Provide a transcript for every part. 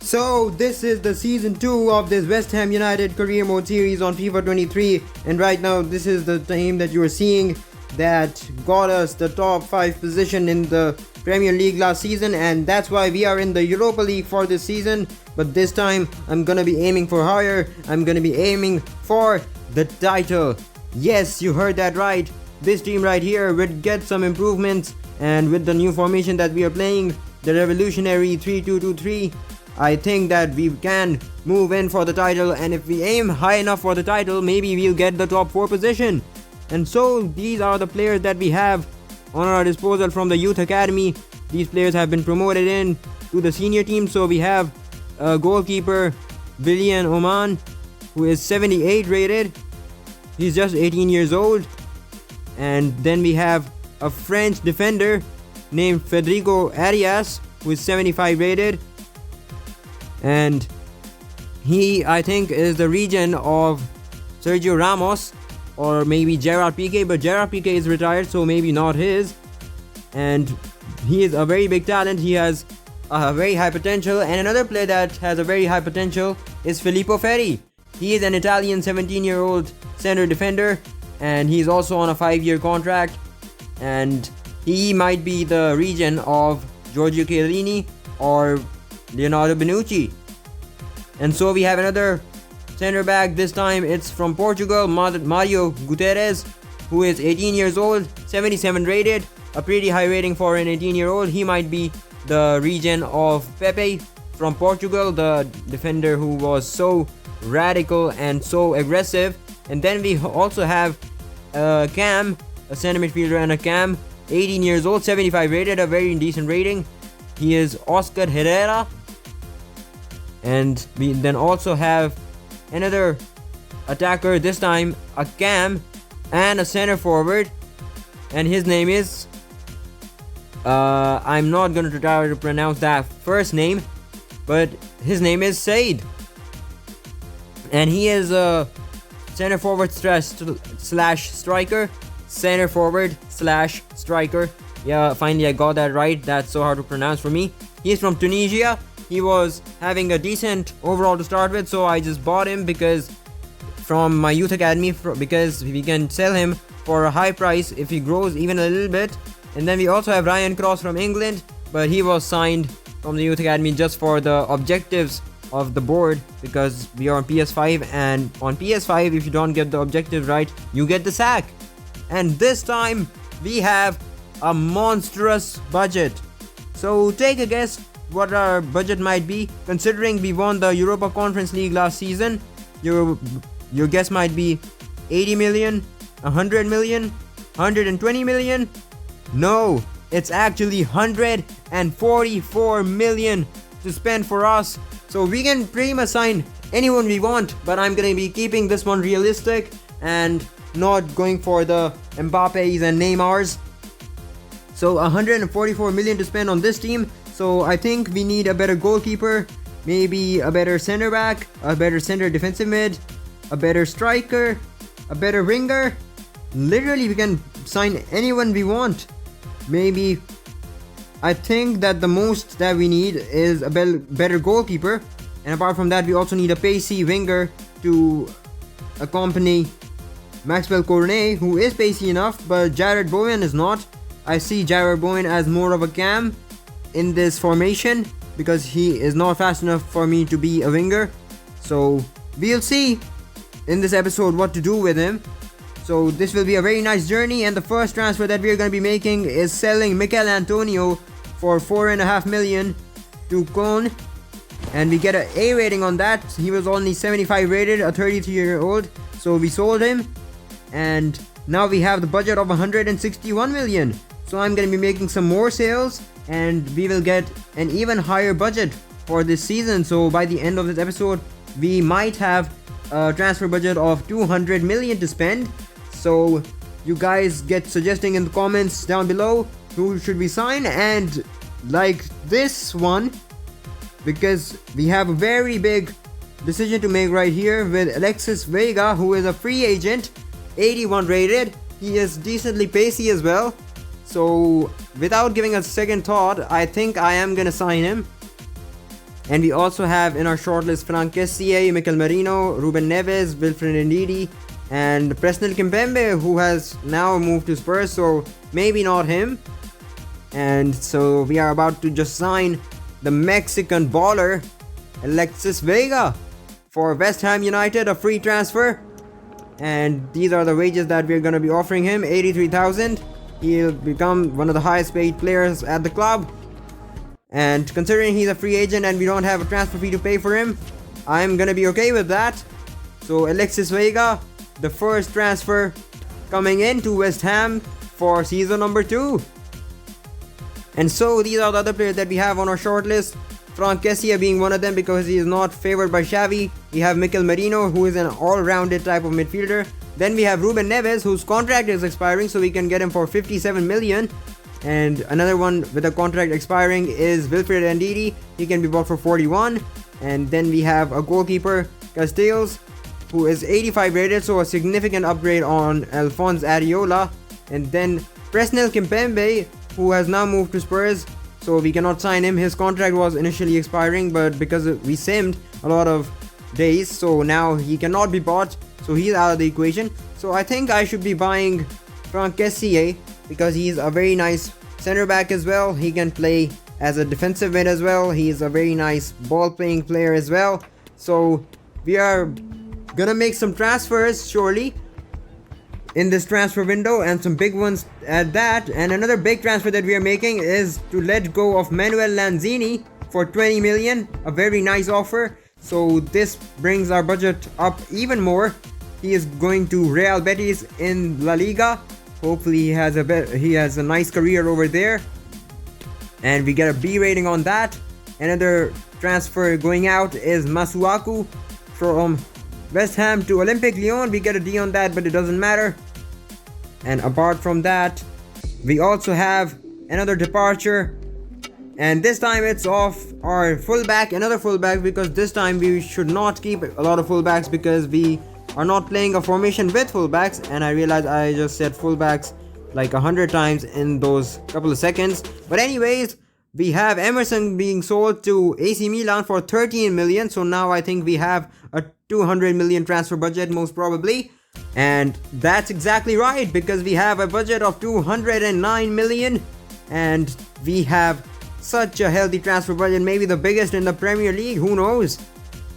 So this is the season 2 of this West Ham United career mode series on FIFA 23, and right now this is the team that you are seeing that got us the top 5 position in the Premier League last season, and that's why we are in the Europa League for this season. But this time I'm gonna be aiming for higher. I'm gonna be aiming for the title. Yes, you heard that right. This team right here will get some improvements, and with the new formation that we are playing, the revolutionary 3-2-2-3, I think that we can move in for the title, and if we aim high enough for the title, maybe we'll get the top 4 position. And so these are the players that we have on our disposal from the youth academy. These players have been promoted in to the senior team. So we have a goalkeeper, William Oman, who is 78 rated. He's just 18 years old. And then we have a French defender named Federico Arias, who is 75 rated. And he, I think, is the region of Sergio Ramos or maybe Gerard Piqué, but Gerard Piqué is retired, so maybe not his. And he is a very big talent. He has a very high potential. And another player that has a very high potential is Filippo Ferri. He is an Italian 17-year-old center defender, and he's also on a 5-year contract. And he might be the region of Giorgio Chiellini or Leonardo Bonucci. And so we have another center back. This time it's from Portugal, Mario Guterres, who is 18 years old, 77 rated, a pretty high rating for an 18-year-old. He might be the region of Pepe from Portugal, the defender who was so radical and so aggressive. And then we also have Cam, a center midfielder, and a Cam, 18 years old, 75 rated, a very decent rating. He is Oscar Herrera. And we then also have another attacker, this time a Cam and a center forward, and his name is I'm not going to try to pronounce that first name, but his name is Said, and he is a center forward slash striker. Center forward slash striker. Yeah, finally I got that right. That's so hard to pronounce for me. He is from Tunisia. He was having a decent overall to start with, so I just bought him because from my youth academy, because we can sell him for a high price if he grows even a little bit. And then we also have Ryan Cross from England, but he was signed from the youth academy just for the objectives of the board, because we are on PS5, and on PS5 if you don't get the objectives right, you get the sack. And this time we have a monstrous budget. So take a guess what our budget might be, considering we won the Europa Conference League last season. Your guess might be 80 million, 100 million, 120 million. No, it's actually 144 million to spend for us. So we can pretty much sign anyone we want, but I'm gonna be keeping this one realistic and not going for the Mbappes and Neymars. So 144 million to spend on this team. So I think we need a better goalkeeper, maybe a better center back, a better center defensive mid, a better striker, a better winger. Literally we can sign anyone we want. Maybe I think that the most that we need is a better goalkeeper, and apart from that we also need a pacey winger to accompany Maxwell Cornet, who is pacey enough, but Jared Bowen is not. I see Jared Bowen as more of a Cam in this formation because he is not fast enough for me to be a winger. So we'll see in this episode what to do with him. So this will be a very nice journey, and the first transfer that we are going to be making is selling Mikel Antonio for 4.5 million to Cologne, and we get an A rating on that. He was only 75 rated, a 33-year-old, so we sold him, and now we have the budget of 161 million. So I'm going to be making some more sales, and we will get an even higher budget for this season. So by the end of this episode, we might have a transfer budget of 200 million to spend. So you guys get suggesting in the comments down below who should we sign, and like this one, because we have a very big decision to make right here with Alexis Vega, who is a free agent, 81 rated. He is decently pacey as well. So without giving a second thought, I think I am gonna sign him. And we also have in our shortlist Frank Kessie, Mikel Merino, Ruben Neves, Wilfred Ndidi, and Presnel Kimpembe, who has now moved to Spurs, so maybe not him. And so we are about to just sign the Mexican baller Alexis Vega for West Ham United, a free transfer. And these are the wages that we're going to be offering him, 83,000. He'll become one of the highest paid players at the club. And considering he's a free agent and we don't have a transfer fee to pay for him, I'm going to be okay with that. So Alexis Vega, the first transfer coming into West Ham for season number 2. And so these are the other players that we have on our shortlist. Frank Kessie being one of them because he is not favored by Xavi. We have Mikel Merino, who is an all-rounded type of midfielder. Then we have Ruben Neves, whose contract is expiring, so we can get him for 57 million. And another one with a contract expiring is Wilfred Ndidi. He can be bought for 41. And then we have a goalkeeper, Castells, who is 85 rated, so a significant upgrade on Alphonse Areola. And then Presnel Kimpembe, who has now moved to Spurs, so we cannot sign him. His contract was initially expiring, but because we simmed a lot of days, so now he cannot be bought, so he's out of the equation. So I think I should be buying Frank Kessie because he's a very nice center back as well. He can play as a defensive mid as well. He's a very nice ball playing player as well. So we are gonna make some transfers surely in this transfer window, and some big ones at that. And another big transfer that we are making is to let go of Manuel Lanzini for 20 million, a very nice offer. So this brings our budget up even more. He is going to Real Betis in La Liga. Hopefully he has a nice career over there, and we get a B rating on that. Another transfer going out is Masuaku from West Ham to Olympique Lyon. We get a D on that, but it doesn't matter. And apart from that, we also have another departure, and this time it's off our fullback, another fullback, because this time we should not keep a lot of fullbacks because we are not playing a formation with fullbacks. And I realized I just said fullbacks like 100 times in those couple of seconds. But anyways, we have Emerson being sold to AC Milan for 13 million. So now I think we have a 200 million transfer budget most probably. And that's exactly right, because we have a budget of 209 million and we have such a healthy transfer budget, maybe the biggest in the Premier League, who knows,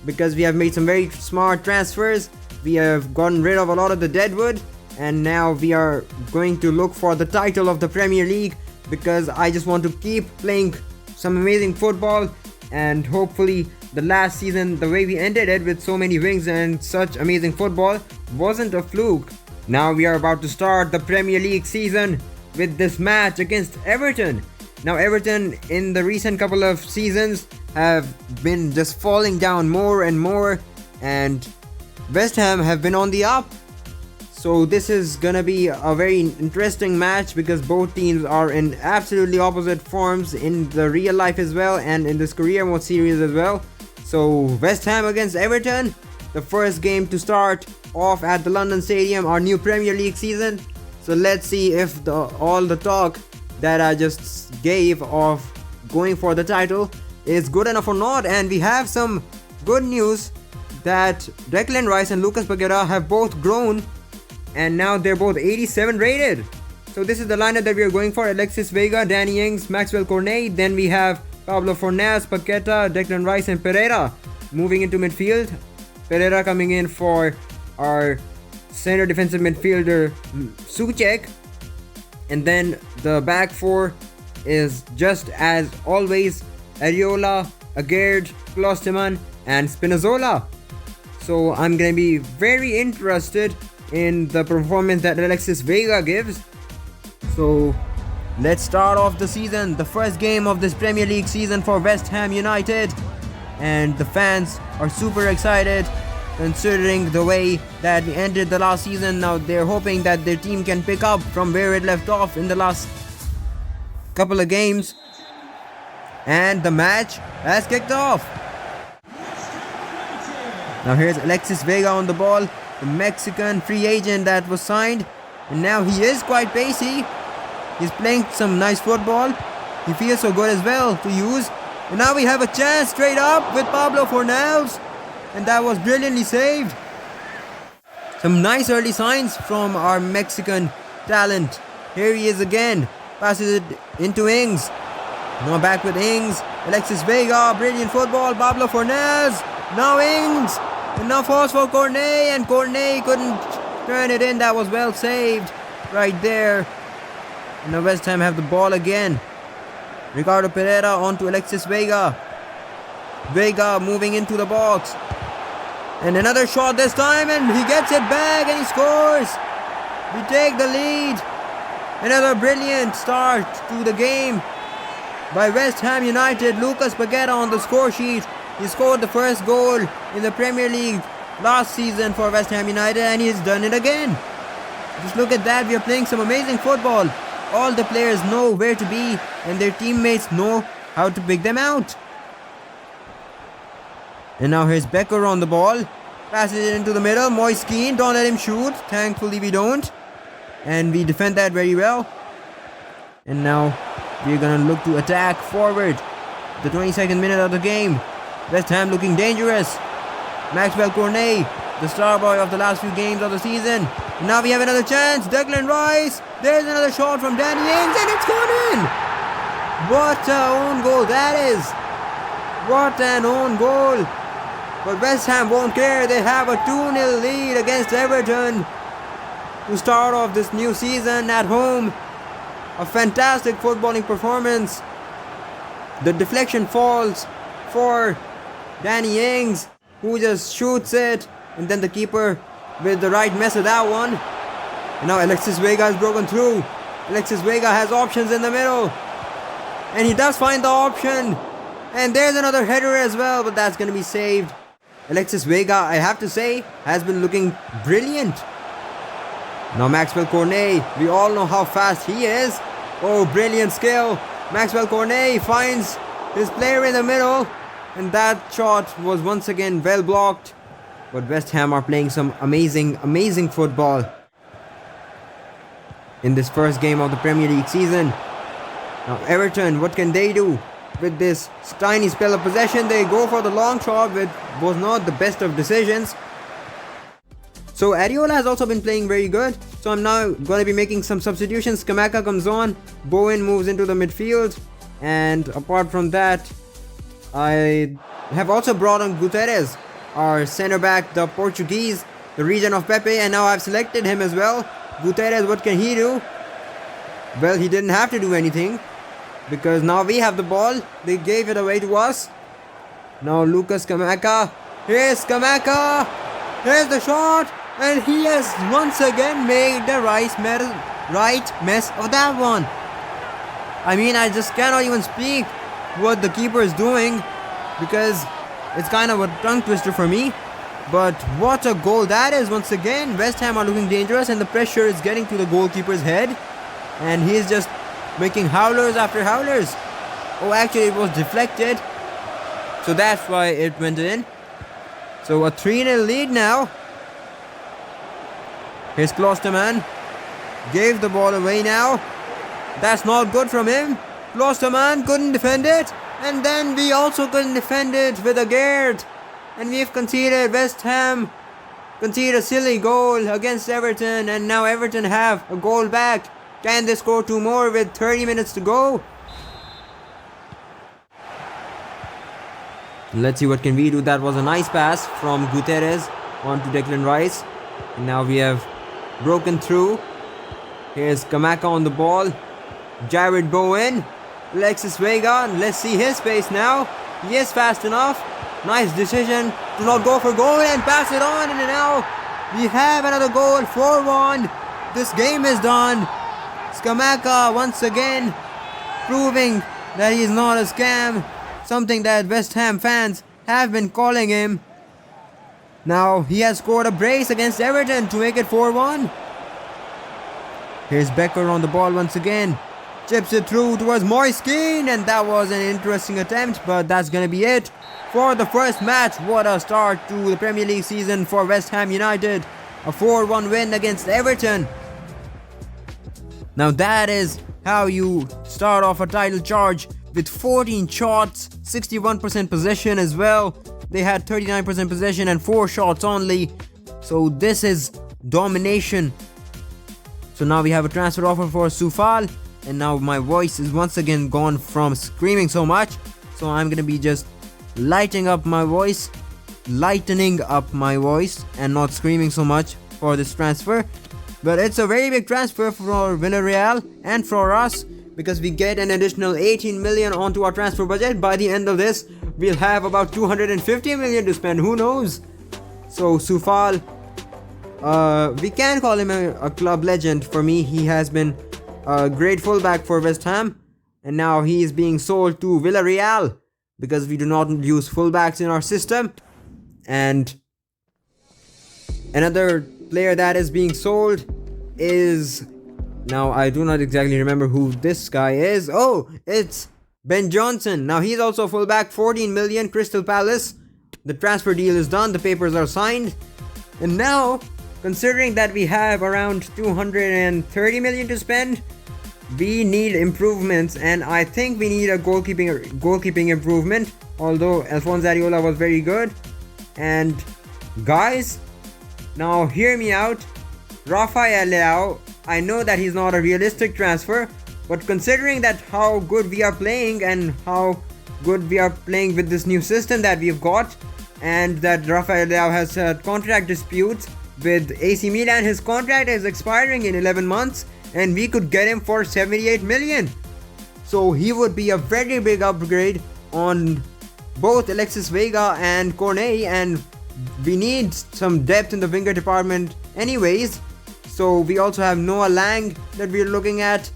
because we have made some very smart transfers. We have gotten rid of a lot of the deadwood, and now we are going to look for the title of the Premier League, because I just want to keep playing some amazing football. And hopefully the last season, the way we ended it with so many wins and such amazing football, wasn't a fluke. Now we are about to start the Premier League season with this match against Everton. Now Everton in the recent couple of seasons have been just falling down more and more, and West Ham have been on the up. So this is gonna be a very interesting match because both teams are in absolutely opposite forms in the real life as well and in this career mode series as well. So West Ham against Everton, the first game to start off at the London Stadium, our new Premier League season. So let's see if all the talk that I just gave of going for the title is good enough or not. And we have some good news that Declan Rice and Lucas Paqueta have both grown, and now they're both 87 rated. So this is the lineup that we are going for: Alexis Vega, Danny Ings, Maxwell Cornet. Then we have Pablo Fornals, Paqueta, Declan Rice and Pereira moving into midfield. Pereira coming in for our center defensive midfielder Souček. And then the back four is just as always Areola, Aguerd, Klosterman and Spinazzola. So I'm going to be very interested in the performance that Alexis Vega gives. So let's start off the season, the first game of this Premier League season for West Ham United, and the fans are super excited considering the way that we ended the last season. Now they're hoping that their team can pick up from where it left off in the last couple of games, and the match has kicked off. Now here's Alexis Vega on the ball, the Mexican free agent that was signed, and now he is quite pacey. He's playing some nice football. He feels so good as well to use. And now we have a chance straight up with Pablo Fornals. And that was brilliantly saved. Some nice early signs from our Mexican talent. Here he is again. Passes it into Ings. Now back with Ings. Alexis Vega. Brilliant football. Pablo Fornals. Now Ings. And now falls for Cornet. And Cornet couldn't turn it in. That was well saved. Right there. And now West Ham have the ball again. Ricardo Pereira onto Alexis Vega. Vega moving into the box. And another shot this time, and he gets it back and he scores. We take the lead. Another brilliant start to the game by West Ham United. Lucas Paqueta on the score sheet. He scored the first goal in the Premier League last season for West Ham United, and he's done it again. Just look at that. We are playing some amazing football. All the players know where to be, and their teammates know how to pick them out. And now here's Becker on the ball. Passes it into the middle. Moise Keane, don't let him shoot. Thankfully we don't. And we defend that very well. And now we're gonna look to attack forward. The 22nd minute of the game. West Ham looking dangerous. Maxwell Cornet, the star boy of the last few games of the season. And now we have another chance. Declan Rice. There's another shot from Danny Ings, and it's gone in. What an own goal that is. What an own goal. But West Ham won't care. They have a 2-0 lead against Everton to start off this new season at home. A fantastic footballing performance. The deflection falls for Danny Ings, who just shoots it, and then the keeper with the right mess of that one. And now Alexis Vega has broken through. Alexis Vega has options in the middle, and he does find the option. And there's another header as well, but that's going to be saved. Alexis Vega, I have to say, has been looking brilliant. Now Maxwell Cornet, we all know how fast he is. Oh, brilliant skill. Maxwell Cornet finds his player in the middle, and that shot was once again well blocked. But West Ham are playing some amazing football in this first game of the Premier League season. Now Everton, what can they do? With this tiny spell of possession, they go for the long shot, which was not the best of decisions. So Areola has also been playing very good. So I'm now going to be making some substitutions. Kamaka comes on, Bowen moves into the midfield, and apart from that, I have also brought on Guterres, our centre back, the Portuguese, the region of Pepe, and now I've selected him as well. Guterres, what can he do? Well, he didn't have to do anything, because now we have the ball. They gave it away to us. Now Lucas Kamaka. Here's Kamaka. Here's the shot. And he has once again made the right mess of that one. I mean, I just cannot even speak what the keeper is doing, because it's kind of a tongue twister for me. But what a goal that is once again. West Ham are looking dangerous, and the pressure is getting to the goalkeeper's head. And he is just making howlers after howlers. Oh, actually it was deflected, so that's why it went in. So a 3-0 lead now. Here's Klosterman. Gave the ball away now. That's not good from him. Klosterman couldn't defend it. And then we also couldn't defend it with a Gerd. And we've conceded. West Ham conceded a silly goal against Everton. And now Everton have a goal back. Can they score 2 more with 30 minutes to go? Let's see what can we do. That was a nice pass from Guterres onto Declan Rice. And now we have broken through. Here's Kamaka on the ball. Jared Bowen. Alexis Vega. Let's see his pace now. He is fast enough. Nice decision to not go for goal and pass it on. And now we have another goal. 4-1. This game is done. Skamaka once again proving that he is not a scam. Something that West Ham fans have been calling him. Now he has scored a brace against Everton to make it 4-1. Here's Becker on the ball once again. Chips it through towards Moise Keane, and that was an interesting attempt, but that's gonna be it for the first match. What a start to the Premier League season for West Ham United. A 4-1 win against Everton. Now that is how you start off a title charge with 14 shots, 61% possession as well. They had 39% possession and 4 shots only. So this is domination. So now we have a transfer offer for Soufal. And now my voice is once again gone from screaming so much. So I'm gonna be just lightening up my voice and not screaming so much for this transfer. But it's a very big transfer for Villarreal and for us, because we get an additional 18 million onto our transfer budget. By the end of this, we'll have about 250 million to spend. Who knows? So Soufal, we can call him a club legend. For me, he has been a great fullback for West Ham, and now he is being sold to Villarreal because we do not use fullbacks in our system. And another player that is being sold is, now I do not exactly remember who this guy is. Oh, it's Ben Johnson. Now he's also fullback, 14 million, Crystal Palace. The transfer deal is done, the papers are signed. And now, considering that we have around 230 million to spend, we need improvements, and I think we need a goalkeeping improvement, although Alphonse Areola was very good. And guys, now hear me out. Rafael Leao, I know that he's not a realistic transfer, but considering that how good we are playing and how good we are playing with this new system that we've got, and that Rafael Leao has contract disputes with AC Milan, his contract is expiring in 11 months and we could get him for 78 million. So he would be a very big upgrade on both Alexis Vega and Cornet, and we need some depth in the winger department anyways. So we also have Noah Lang that we're looking at.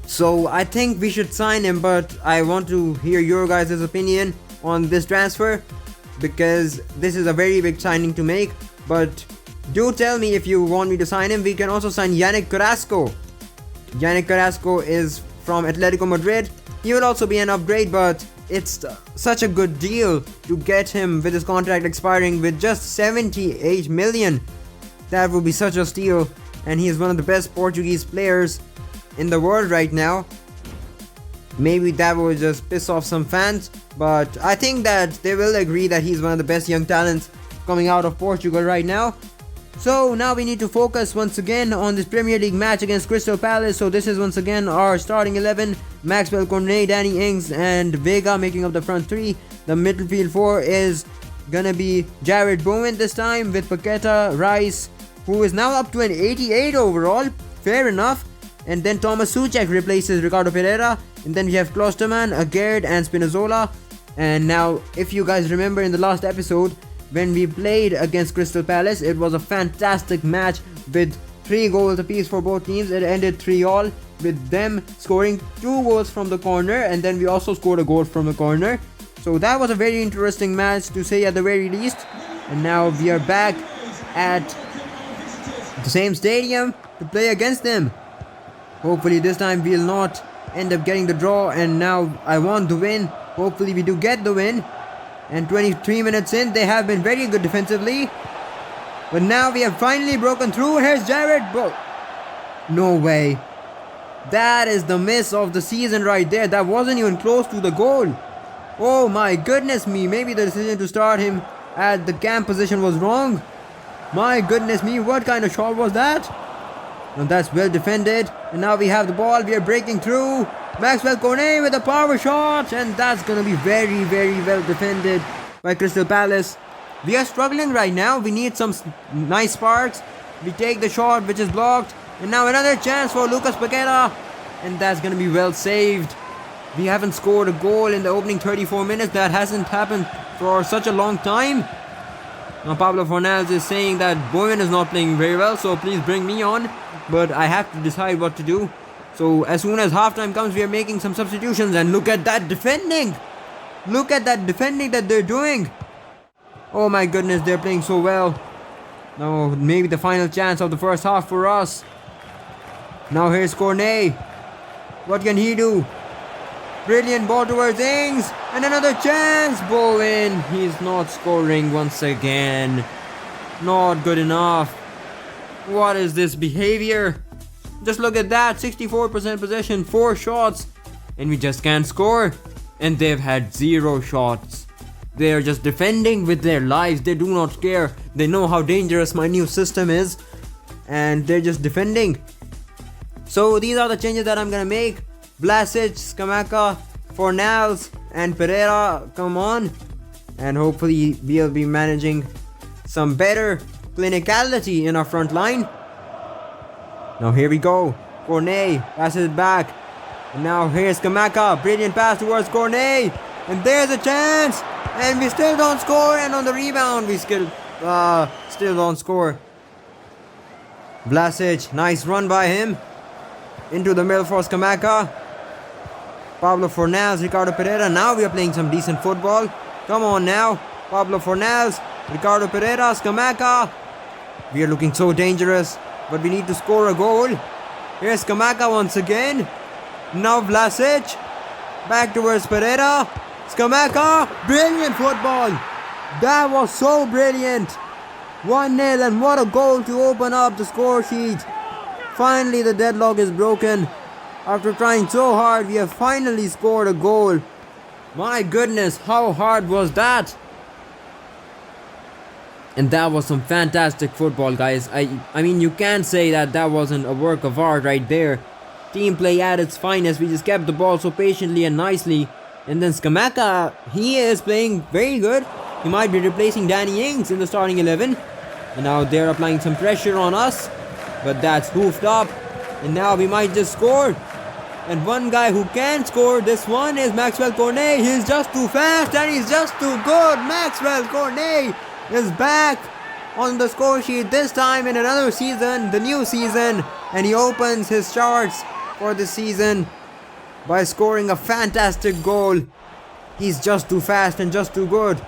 So I think we should sign him, but I want to hear your guys' opinion on this transfer, because this is a very big signing to make. But do tell me if you want me to sign him. We can also sign Yannick Carrasco. Yannick Carrasco is from Atletico Madrid. He will also be an upgrade, but it's such a good deal to get him with his contract expiring with just 78 million. That would be such a steal, and he is one of the best Portuguese players in the world right now. Maybe that will just piss off some fans, but I think that they will agree that he's one of the best young talents coming out of Portugal right now. So now we need to focus once again on this Premier League match against Crystal Palace. So this is once again our starting 11. Maxwell Cornet, Danny Ings and Vega making up the front three. The midfield four is gonna be Jared Bowen this time, with Paqueta, Rice, who is now up to an 88 overall. Fair enough. And then Thomas Souček replaces Ricardo Pereira. And then we have Klosterman, Aguerd and Spinazzola. And now, if you guys remember in the last episode, when we played against Crystal Palace, it was a fantastic match with 3 goals apiece for both teams. It ended 3-all, with them scoring 2 goals from the corner, and then we also scored a goal from the corner. So that was a very interesting match, to say at the very least. And now we are back at the same stadium to play against them. Hopefully this time we'll not end up getting the draw, and now I want the win. Hopefully we do get the win. And 23 minutes in, they have been very good defensively. But now we have finally broken through. Here's Jared No way. That is the miss of the season right there. That wasn't even close to the goal. Oh my goodness me. Maybe the decision to start him at the cam position was wrong. My goodness me. What kind of shot was that? And that's well defended. And now we have the ball. We are breaking through. Maxwell Cornet with a power shot, and that's gonna be very, very well defended by Crystal Palace. We are struggling right now. We need some nice sparks. We take the shot, which is blocked, and now another chance for Lucas Paqueta, and that's gonna be well saved. We haven't scored a goal in the opening 34 minutes. That hasn't happened for such a long time. Now Pablo Fornals is saying that Bowen is not playing very well, so please bring me on, but I have to decide what to do. So as soon as halftime comes, we are making some substitutions, and look at that defending. Look at that defending that they're doing. Oh my goodness, they're playing so well. Now maybe the final chance of the first half for us. Now here's Cornet. What can he do? Brilliant ball towards Ings, and another chance. Bowen, he's not scoring once again. Not good enough. What is this behavior? Just look at that, 64% possession, 4 shots, and we just can't score. And they've had 0 shots. They are just defending with their lives. They do not care. They know how dangerous my new system is, and they're just defending. So these are the changes that I'm gonna make. Vlasic, Skamaka, Fornals, and Pereira come on, and hopefully we'll be managing some better clinicality in our front line. Now here we go. Cornet passes it back. And now here's Skamaka. Brilliant pass towards Cornet. And there's a chance. And we still don't score. And on the rebound we still don't score. Vlasic. Nice run by him. Into the middle for Skamaka. Pablo Fornals. Ricardo Pereira. Now we are playing some decent football. Come on now. Pablo Fornals. Ricardo Pereira. Skamaka. We are looking so dangerous. But we need to score a goal. Here's Skamaka once again. Now Vlasic. Back towards Pereira. Skamaka. Brilliant football. That was so brilliant. 1-0, and what a goal to open up the score sheet. Finally the deadlock is broken. After trying so hard, we have finally scored a goal. My goodness, how hard was that? And that was some fantastic football, guys. I mean, you can't say that wasn't a work of art right there. Team play at its finest. We just kept the ball so patiently and nicely. And then Skamaka, he is playing very good. He might be replacing Danny Ings in the starting 11. And now they're applying some pressure on us. But that's hoofed up. And now we might just score. And one guy who can score this one is Maxwell Cornet. He's just too fast and he's just too good. Maxwell Cornet is back on the score sheet, this time in another season, the new season, and he opens his charts for the season by scoring a fantastic goal. He's just too fast and just too good.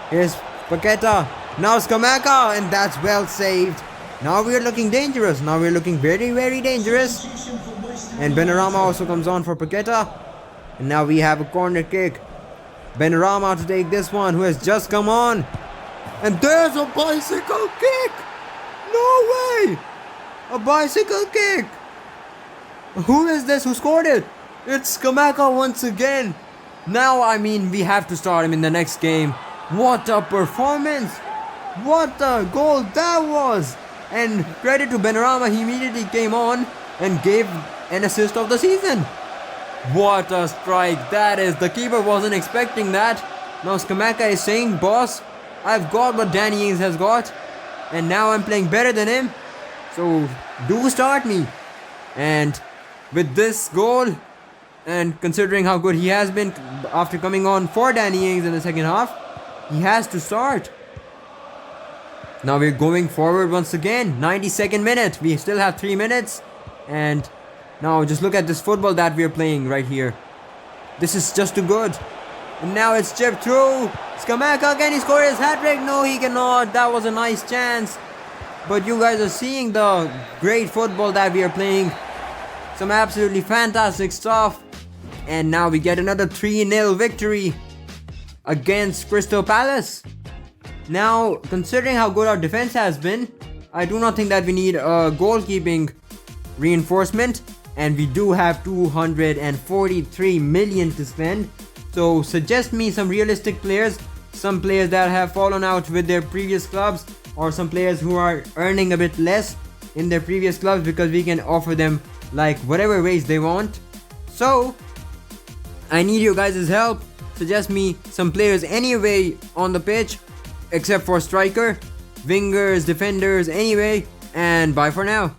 Here's Paqueta. Now Skamaka, and that's well saved. Now we're looking dangerous. Now we're looking very, very dangerous. And Benrahma also comes on for Paqueta. And now we have a corner kick. Benrahma to take this one, who has just come on. And there's a bicycle kick! No way! A bicycle kick! Who is this? Who scored it? It's Skamaka once again. Now, I mean, we have to start him in the next game. What a performance! What a goal that was! And credit to Benrahma, he immediately came on and gave an assist of the season. What a strike that is. The keeper wasn't expecting that. Now Skamaka is saying, boss, I've got what Danny Ings has got, and now I'm playing better than him, so do start me. And with this goal, and considering how good he has been after coming on for Danny Ings in the second half, he has to start. Now we're going forward once again. 92nd minute. We still have 3 minutes. And now just look at this football that we're playing right here. This is just too good. And now it's chipped through. Skamaka, can he score his hat-trick? No, he cannot. That was a nice chance. But you guys are seeing the great football that we are playing. Some absolutely fantastic stuff. And now we get another 3-0 victory against Crystal Palace. Now, considering how good our defense has been, I do not think that we need a goalkeeping reinforcement. And we do have 243 million to spend. So suggest me some realistic players. Some players that have fallen out with their previous clubs, or some players who are earning a bit less in their previous clubs, because we can offer them like whatever wage they want. So I need you guys' help. Suggest me some players anyway on the pitch, except for striker, wingers, defenders, anyway. And bye for now.